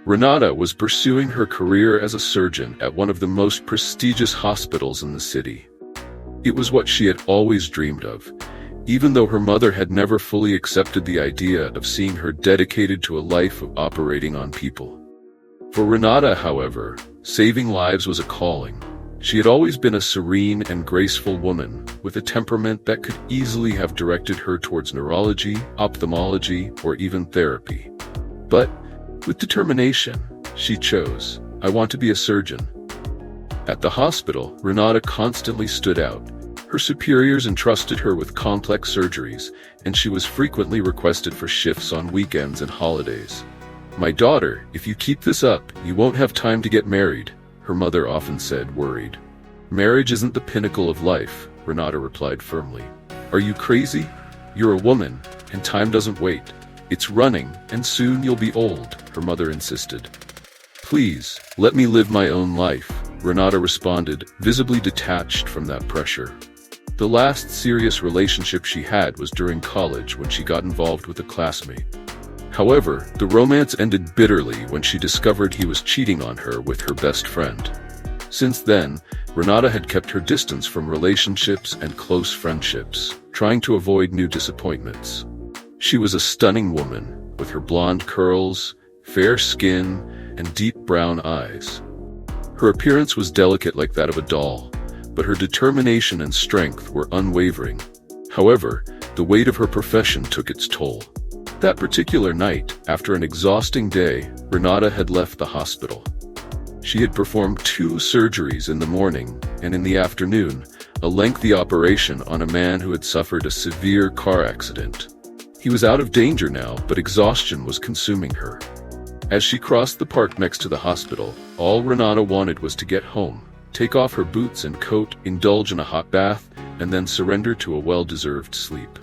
Renata was pursuing her career as a surgeon at one of the most prestigious hospitals in the city. It was what she had always dreamed of, even though her mother had never fully accepted the idea of seeing her dedicated to a life of operating on people. For Renata, however, saving lives was a calling. She had always been a serene and graceful woman, with a temperament that could easily have directed her towards neurology, ophthalmology, or even therapy. But, with determination, she chose, "I want to be a surgeon." At the hospital, Renata constantly stood out. Her superiors entrusted her with complex surgeries, and she was frequently requested for shifts on weekends and holidays. "My daughter, if you keep this up, you won't have time to get married," her mother often said, worried. "Marriage isn't the pinnacle of life," Renata replied firmly. "Are you crazy? You're a woman, and time doesn't wait. It's running, and soon you'll be old," her mother insisted. "Please, let me live my own life," Renata responded, visibly detached from that pressure. The last serious relationship she had was during college when she got involved with a classmate. However, the romance ended bitterly when she discovered he was cheating on her with her best friend. Since then, Renata had kept her distance from relationships and close friendships, trying to avoid new disappointments. She was a stunning woman, with her blonde curls, fair skin, and deep brown eyes. Her appearance was delicate like that of a doll, but her determination and strength were unwavering. However, the weight of her profession took its toll. That particular night, after an exhausting day, Renata had left the hospital. She had performed 2 surgeries in the morning, and in the afternoon, a lengthy operation on a man who had suffered a severe car accident. He was out of danger now, but exhaustion was consuming her. As she crossed the park next to the hospital, all Renata wanted was to get home, take off her boots and coat, indulge in a hot bath, and then surrender to a well-deserved sleep.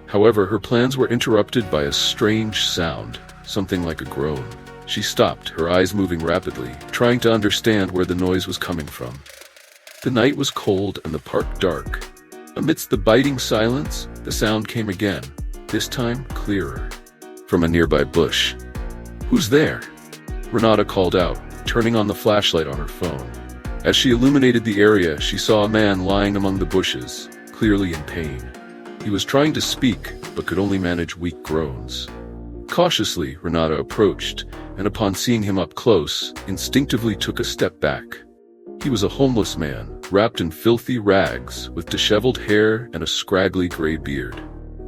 However, her plans were interrupted by a strange sound, something like a groan. She stopped, her eyes moving rapidly, trying to understand where the noise was coming from. The night was cold and the park dark. Amidst the biting silence, the sound came again, this time clearer, from a nearby bush. "Who's there?" Renata called out, turning on the flashlight on her phone. As she illuminated the area, she saw a man lying among the bushes, clearly in pain. He was trying to speak, but could only manage weak groans. Cautiously, Renata approached, and upon seeing him up close, instinctively took a step back. He was a homeless man, wrapped in filthy rags, with disheveled hair and a scraggly gray beard.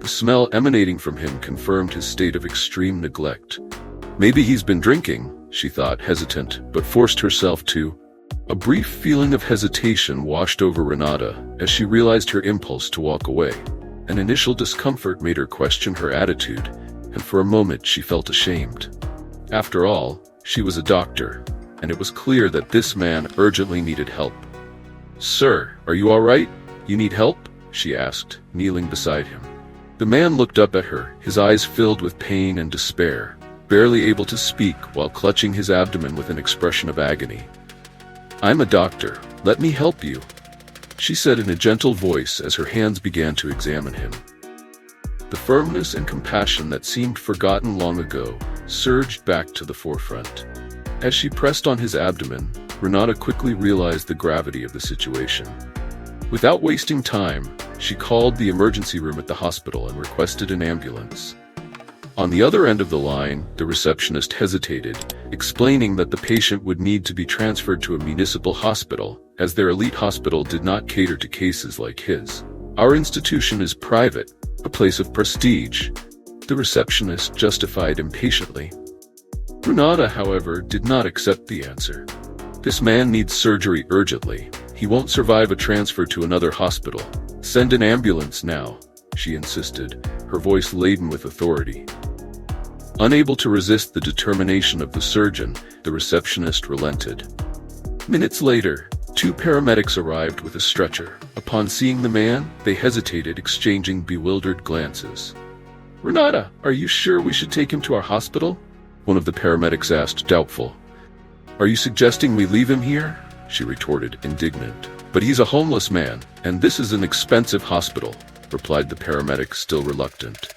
The smell emanating from him confirmed his state of extreme neglect. "Maybe he's been drinking," she thought, hesitant, but forced herself to. A brief feeling of hesitation washed over Renata as she realized her impulse to walk away. An initial discomfort made her question her attitude, and for a moment she felt ashamed. After all, she was a doctor, and it was clear that this man urgently needed help. "Sir, are you all right? You need help?" she asked, kneeling beside him. The man looked up at her, his eyes filled with pain and despair, barely able to speak while clutching his abdomen with an expression of agony. "I'm a doctor. Let me help you," she said in a gentle voice as her hands began to examine him. The firmness and compassion that seemed forgotten long ago surged back to the forefront. As she pressed on his abdomen, Renata quickly realized the gravity of the situation. Without wasting time, she called the emergency room at the hospital and requested an ambulance. On the other end of the line, the receptionist hesitated, explaining that the patient would need to be transferred to a municipal hospital, as their elite hospital did not cater to cases like his. "Our institution is private, a place of prestige," the receptionist justified impatiently. Renata, however, did not accept the answer. "This man needs surgery urgently. He won't survive a transfer to another hospital. Send an ambulance now," she insisted, her voice laden with authority. Unable to resist the determination of the surgeon, the receptionist relented. Minutes later, 2 paramedics arrived with a stretcher. Upon seeing the man, they hesitated, exchanging bewildered glances. "Renata, are you sure we should take him to our hospital?" one of the paramedics asked, doubtful. "Are you suggesting we leave him here?" she retorted, indignant. "But he's a homeless man, and this is an expensive hospital," replied the paramedic, still reluctant.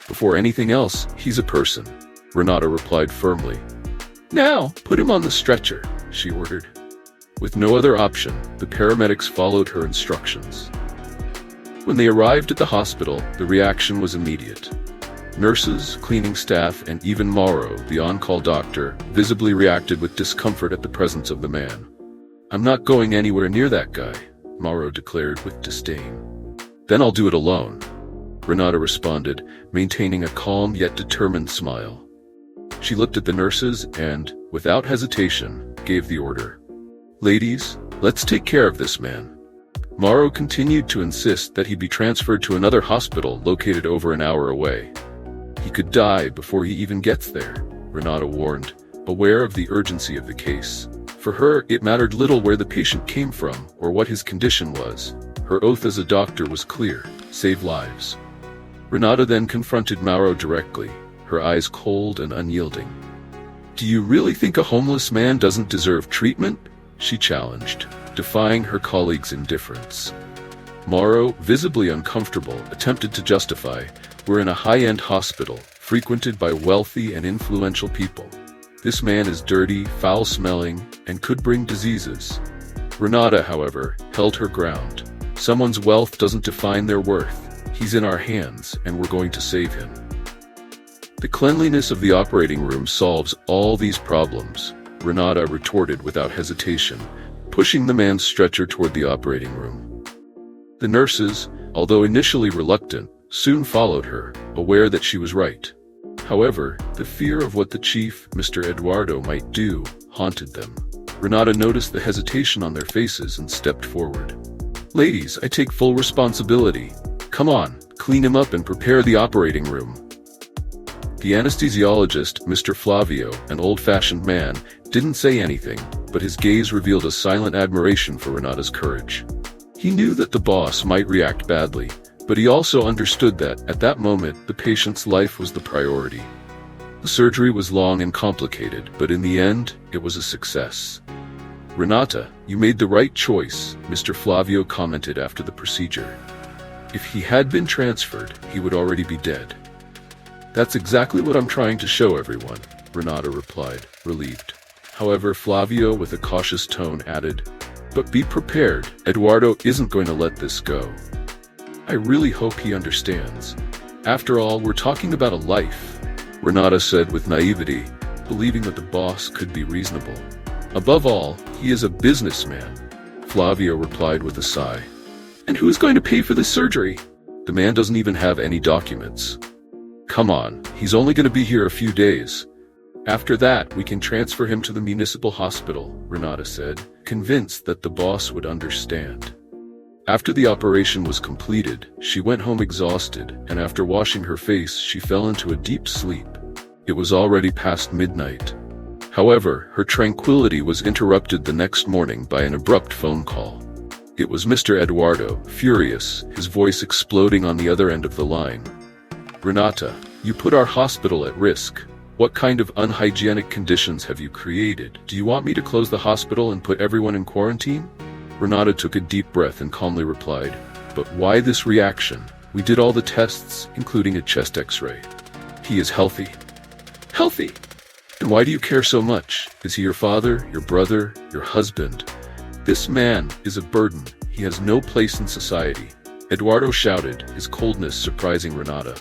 "Before anything else, he's a person," Renata replied firmly. Now, put him on the stretcher, she ordered. With no other option, the paramedics followed her instructions. When they arrived at the hospital, the reaction was immediate. Nurses, cleaning staff, and even Morrow, the on-call doctor, visibly reacted with discomfort at the presence of the man. "I'm not going anywhere near that guy," Morrow declared with disdain. "Then I'll do it alone," Renata responded, maintaining a calm yet determined smile. She looked at the nurses and, without hesitation, gave the order. "Ladies, let's take care of this man." Morrow continued to insist that he be transferred to another hospital located over an hour away. "He could die before he even gets there," Renata warned, aware of the urgency of the case. For her, it mattered little where the patient came from or what his condition was. Her oath as a doctor was clear: save lives. Renata then confronted Morrow directly, her eyes cold and unyielding. "Do you really think a homeless man doesn't deserve treatment?" she challenged, defying her colleague's indifference. Morrow, visibly uncomfortable, attempted to justify, "We're in a high-end hospital, frequented by wealthy and influential people. This man is dirty, foul-smelling, and could bring diseases." Renata, however, held her ground. "Someone's wealth doesn't define their worth. He's in our hands, and we're going to save him." "The cleanliness of the operating room solves all these problems," Renata retorted without hesitation, pushing the man's stretcher toward the operating room. The nurses, although initially reluctant, soon followed her, aware that she was right. However, the fear of what the chief, Mr. Eduardo, might do, haunted them. Renata noticed the hesitation on their faces and stepped forward. "Ladies, I take full responsibility. Come on, clean him up and prepare the operating room." The anesthesiologist, Mr. Flavio, an old-fashioned man, didn't say anything, but his gaze revealed a silent admiration for Renata's courage. He knew that the boss might react badly, but he also understood that, at that moment, the patient's life was the priority. The surgery was long and complicated, but in the end, it was a success. "Renata, you made the right choice," Mr. Flavio commented after the procedure. "If he had been transferred, he would already be dead." "That's exactly what I'm trying to show everyone," Renata replied, relieved. However, Flavio, with a cautious tone, added, "But be prepared, Eduardo isn't going to let this go. I really hope he understands. After all, we're talking about a life," Renata said with naivety, believing that the boss could be reasonable. "Above all, he is a businessman," Flavio replied with a sigh. "And who's going to pay for this surgery? The man doesn't even have any documents." "Come on, he's only going to be here a few days. After that, we can transfer him to the municipal hospital," Renata said, convinced that the boss would understand. After the operation was completed, she went home exhausted, and after washing her face, she fell into a deep sleep. It was already past midnight. However, her tranquility was interrupted the next morning by an abrupt phone call. It was Mr. Eduardo, furious, his voice exploding on the other end of the line. "Renata, you put our hospital at risk. What kind of unhygienic conditions have you created? Do you want me to close the hospital and put everyone in quarantine?" Renata took a deep breath and calmly replied, "But why this reaction? We did all the tests, including a chest x-ray. He is healthy." "Healthy? And why do you care so much? Is he your father, your brother, your husband? This man is a burden. He has no place in society," Eduardo shouted, his coldness surprising Renata.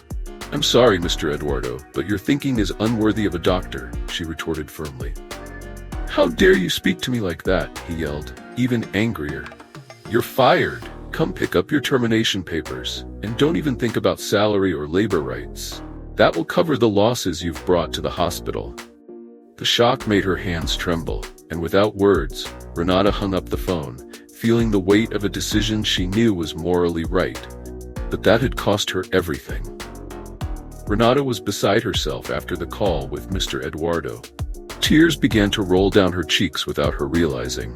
"I'm sorry, Mr. Eduardo, but your thinking is unworthy of a doctor," she retorted firmly. "How dare you speak to me like that?" he yelled, even angrier. "You're fired. Come pick up your termination papers, and don't even think about salary or labor rights. That will cover the losses you've brought to the hospital." The shock made her hands tremble, and without words, Renata hung up the phone, feeling the weight of a decision she knew was morally right, but that had cost her everything. Renata was beside herself after the call with Mr. Eduardo. Tears began to roll down her cheeks without her realizing.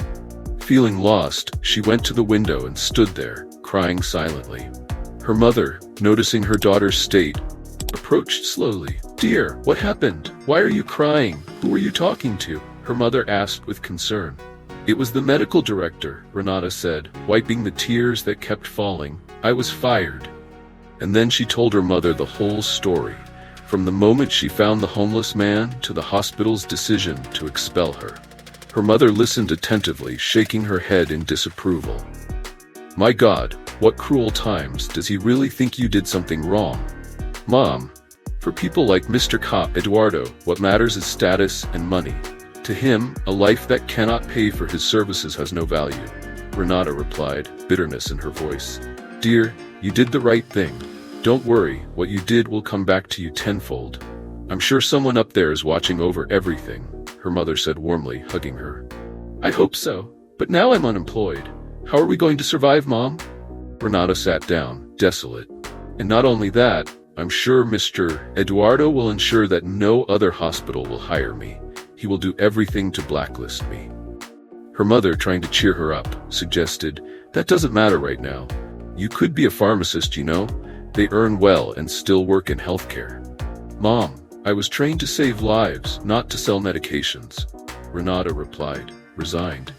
Feeling lost, she went to the window and stood there, crying silently. Her mother, noticing her daughter's state, approached slowly. "Dear, what happened? Why are you crying? Who were you talking to?" her mother asked with concern. "It was the medical director," Renata said, wiping the tears that kept falling. "I was fired." And then she told her mother the whole story, from the moment she found the homeless man to the hospital's decision to expel her. Her mother listened attentively, shaking her head in disapproval. "My God, what cruel times. Does he really think you did something wrong?" "Mom, for people like Mr. Eduardo, what matters is status and money. To him, a life that cannot pay for his services has no value," Renata replied, bitterness in her voice. "Dear, you did the right thing. Don't worry, what you did will come back to you tenfold. I'm sure someone up there is watching over everything," her mother said warmly, hugging her. "I hope so, but now I'm unemployed. How are we going to survive, Mom?" Renata sat down, desolate. "And not only that, I'm sure Mr. Eduardo will ensure that no other hospital will hire me. He will do everything to blacklist me." Her mother, trying to cheer her up, suggested, "That doesn't matter right now. You could be a pharmacist, you know. They earn well and still work in healthcare." "Mom, I was trained to save lives, not to sell medications," Renata replied, resigned,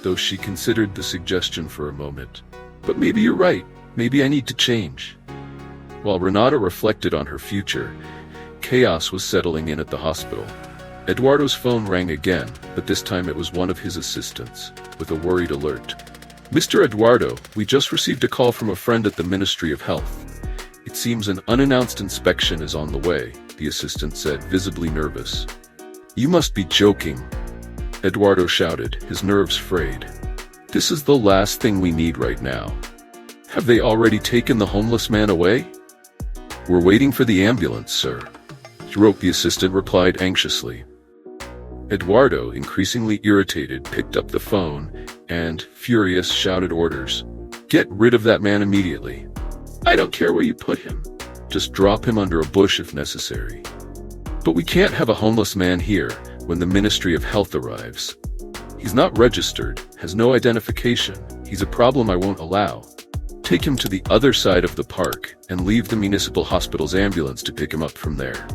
though she considered the suggestion for a moment. "But maybe you're right. Maybe I need to change." While Renata reflected on her future, chaos was settling in at the hospital. Eduardo's phone rang again, but this time it was one of his assistants, with a worried alert. "Mr. Eduardo, we just received a call from a friend at the Ministry of Health. It seems an unannounced inspection is on the way," the assistant said, visibly nervous. "You must be joking," Eduardo shouted, his nerves frayed. "This is the last thing we need right now. Have they already taken the homeless man away?" "We're waiting for the ambulance, sir," the assistant replied anxiously. Eduardo, increasingly irritated, picked up the phone and, furious, shouted orders. "Get rid of that man immediately. I don't care where you put him. Just drop him under a bush if necessary." "But we can't have a homeless man here when the Ministry of Health arrives. He's not registered, has no identification. He's a problem I won't allow. Take him to the other side of the park and leave the municipal hospital's ambulance to pick him up from there."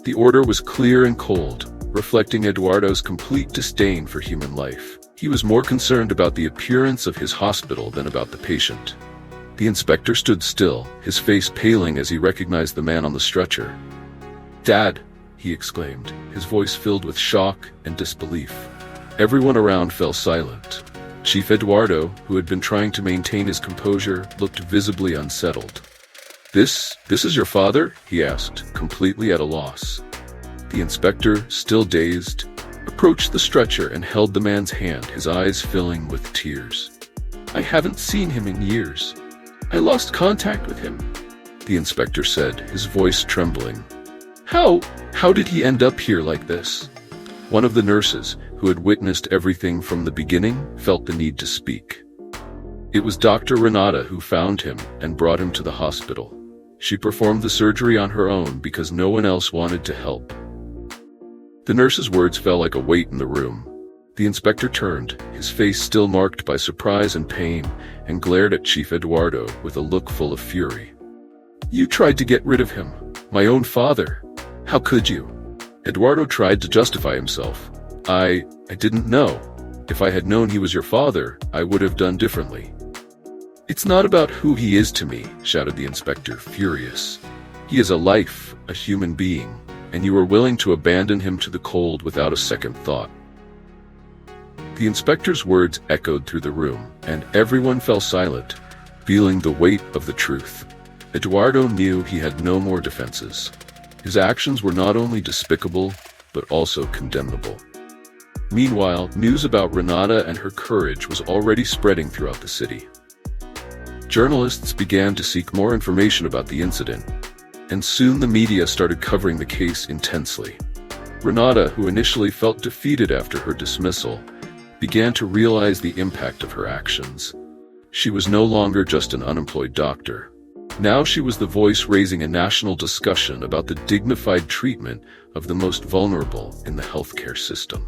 The order was clear and cold, reflecting Eduardo's complete disdain for human life. He was more concerned about the appearance of his hospital than about the patient. The inspector stood still, his face paling as he recognized the man on the stretcher. "Dad!" he exclaimed, his voice filled with shock and disbelief. Everyone around fell silent. Chief Eduardo, who had been trying to maintain his composure, looked visibly unsettled. This is your father?" he asked, completely at a loss. The inspector, still dazed, approached the stretcher and held the man's hand, his eyes filling with tears. "I haven't seen him in years. I lost contact with him," the inspector said, his voice trembling. How did he end up here like this?" One of the nurses, who had witnessed everything from the beginning, felt the need to speak. It was Dr. Renata who found him and brought him to the hospital. She performed the surgery on her own because no one else wanted to help. The nurse's words fell like a weight in the room. The inspector turned, his face still marked by surprise and pain, and glared at Chief Eduardo with a look full of fury. "You tried to get rid of him, my own father. How could you?" Eduardo tried to justify himself. I didn't know. If I had known he was your father, I would have done differently." "It's not about who he is to me," shouted the inspector, furious. "He is a life, a human being, and you are willing to abandon him to the cold without a second thought." The inspector's words echoed through the room, and everyone fell silent, feeling the weight of the truth. Eduardo knew he had no more defenses. His actions were not only despicable, but also condemnable. Meanwhile, news about Renata and her courage was already spreading throughout the city. Journalists began to seek more information about the incident, and soon the media started covering the case intensely. Renata, who initially felt defeated after her dismissal, began to realize the impact of her actions. She was no longer just an unemployed doctor. Now she was the voice raising a national discussion about the dignified treatment of the most vulnerable in the healthcare system.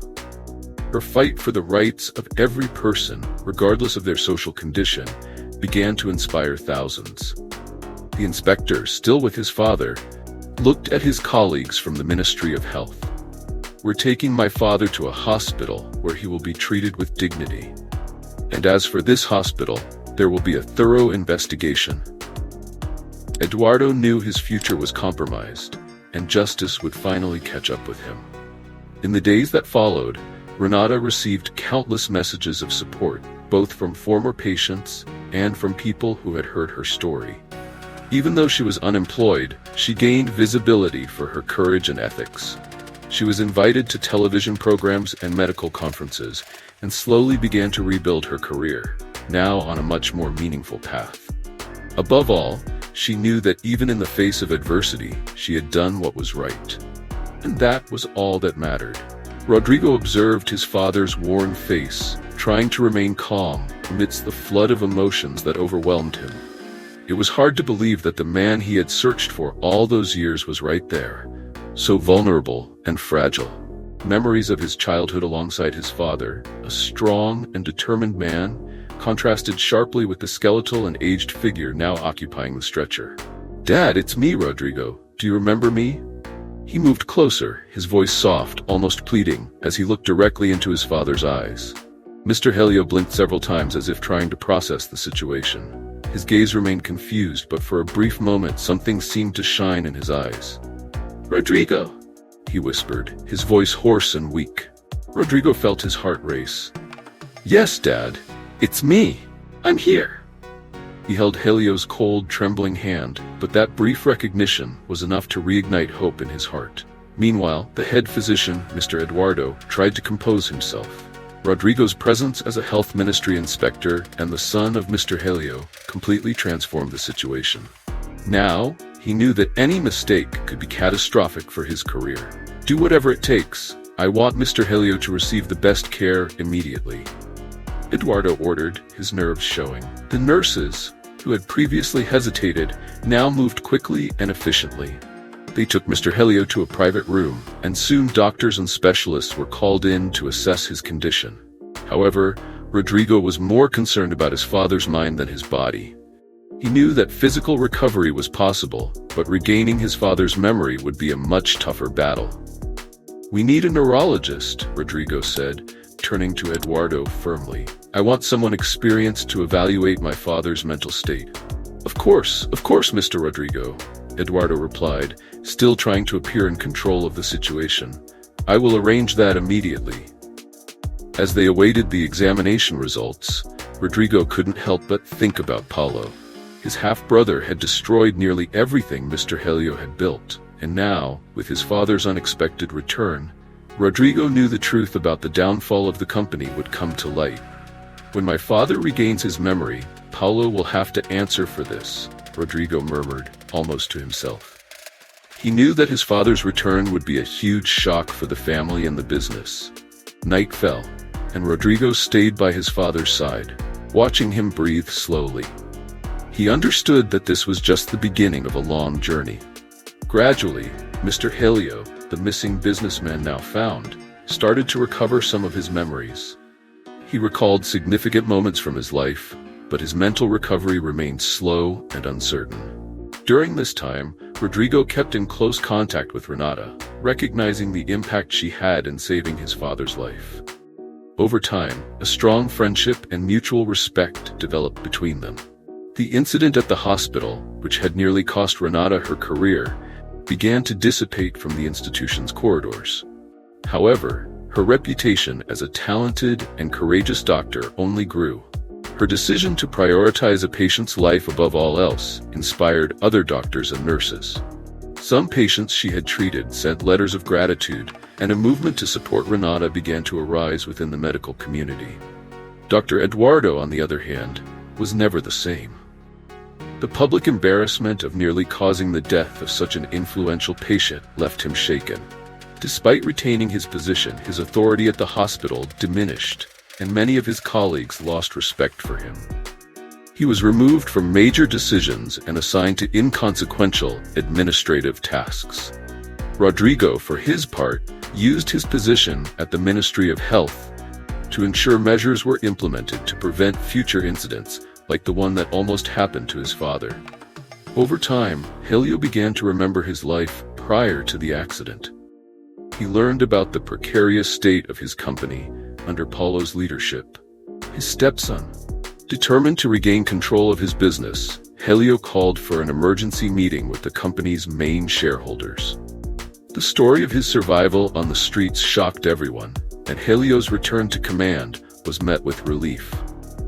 Her fight for the rights of every person, regardless of their social condition, began to inspire thousands. The inspector, still with his father, looked at his colleagues from the Ministry of Health. "We're taking my father to a hospital where he will be treated with dignity. And as for this hospital, there will be a thorough investigation." Eduardo knew his future was compromised, and justice would finally catch up with him. In the days that followed, Renata received countless messages of support, both from former patients and from people who had heard her story. Even though she was unemployed, she gained visibility for her courage and ethics. She was invited to television programs and medical conferences, and slowly began to rebuild her career, now on a much more meaningful path. Above all, she knew that even in the face of adversity, she had done what was right. And that was all that mattered. Rodrigo observed his father's worn face, trying to remain calm amidst the flood of emotions that overwhelmed him. It was hard to believe that the man he had searched for all those years was right there, so vulnerable and fragile. Memories of his childhood alongside his father, a strong and determined man, contrasted sharply with the skeletal and aged figure now occupying the stretcher. "Dad, it's me, Rodrigo. Do you remember me?" He moved closer, his voice soft, almost pleading, as he looked directly into his father's eyes. Mr. Helio blinked several times as if trying to process the situation. His gaze remained confused, but for a brief moment something seemed to shine in his eyes. "Rodrigo," he whispered, his voice hoarse and weak. Rodrigo felt his heart race. "Yes, Dad. It's me. I'm here." He held Helio's cold, trembling hand, but that brief recognition was enough to reignite hope in his heart. Meanwhile, the head physician, Mr. Eduardo, tried to compose himself. Rodrigo's presence as a health ministry inspector and the son of Mr. Helio completely transformed the situation. Now, he knew that any mistake could be catastrophic for his career. "Do whatever it takes. I want Mr. Helio to receive the best care immediately," Eduardo ordered, his nerves showing. The nurses, who had previously hesitated, now moved quickly and efficiently. They took Mr. Helio to a private room, and soon doctors and specialists were called in to assess his condition. However, Rodrigo was more concerned about his father's mind than his body. He knew that physical recovery was possible, but regaining his father's memory would be a much tougher battle. "We need a neurologist," Rodrigo said, turning to Eduardo firmly. "I want someone experienced to evaluate my father's mental state." Of course, Mr. Rodrigo," Eduardo replied, still trying to appear in control of the situation. "I will arrange that immediately." As they awaited the examination results, Rodrigo couldn't help but think about Paulo. His half-brother had destroyed nearly everything Mr. Helio had built, and now, with his father's unexpected return, Rodrigo knew the truth about the downfall of the company would come to light. "When my father regains his memory, Paulo will have to answer for this," Rodrigo murmured, almost to himself. He knew that his father's return would be a huge shock for the family and the business. Night fell, and Rodrigo stayed by his father's side, watching him breathe slowly. He understood that this was just the beginning of a long journey. Gradually, Mr. Helio, the missing businessman now found, started to recover some of his memories. He recalled significant moments from his life, but his mental recovery remained slow and uncertain. During this time, Rodrigo kept in close contact with Renata, recognizing the impact she had in saving his father's life. Over time, a strong friendship and mutual respect developed between them. The incident at the hospital, which had nearly cost Renata her career, began to dissipate from the institution's corridors. However, her reputation as a talented and courageous doctor only grew. Her decision to prioritize a patient's life above all else inspired other doctors and nurses. Some patients she had treated sent letters of gratitude, and a movement to support Renata began to arise within the medical community. Dr. Eduardo, on the other hand, was never the same. The public embarrassment of nearly causing the death of such an influential patient left him shaken. Despite retaining his position, his authority at the hospital diminished, and many of his colleagues lost respect for him. He was removed from major decisions and assigned to inconsequential administrative tasks. Rodrigo, for his part, used his position at the Ministry of Health to ensure measures were implemented to prevent future incidents like the one that almost happened to his father. Over time, Helio began to remember his life prior to the accident. He learned about the precarious state of his company under Paulo's leadership. His stepson, determined to regain control of his business, Helio called for an emergency meeting with the company's main shareholders. The story of his survival on the streets shocked everyone, and Helio's return to command was met with relief.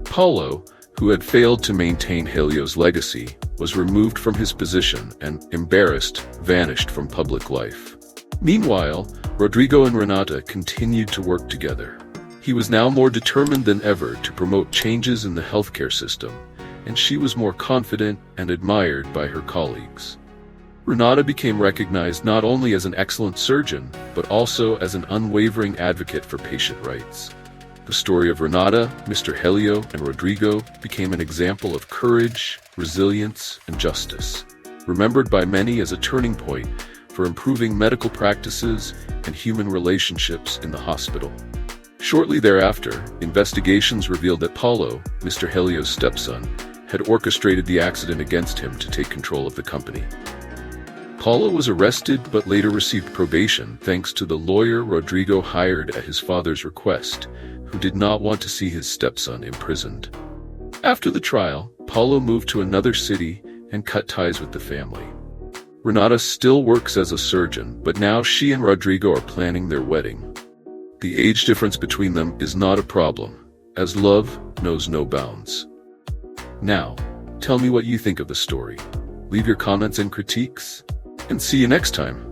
Paulo, who had failed to maintain Helio's legacy, was removed from his position and, embarrassed, vanished from public life. Meanwhile, Rodrigo and Renata continued to work together. He was now more determined than ever to promote changes in the healthcare system, and she was more confident and admired by her colleagues. Renata became recognized not only as an excellent surgeon, but also as an unwavering advocate for patient rights. The story of Renata, Mr. Helio, and Rodrigo became an example of courage, resilience, and justice, remembered by many as a turning point for improving medical practices and human relationships in the hospital. Shortly thereafter, investigations revealed that Paulo, Mr. Helio's stepson, had orchestrated the accident against him to take control of the company. Paulo was arrested but later received probation thanks to the lawyer Rodrigo hired at his father's request, who did not want to see his stepson imprisoned. After the trial, Paulo moved to another city and cut ties with the family. Renata still works as a surgeon, but now she and Rodrigo are planning their wedding. The age difference between them is not a problem, as love knows no bounds. Now, tell me what you think of the story. Leave your comments and critiques, and see you next time.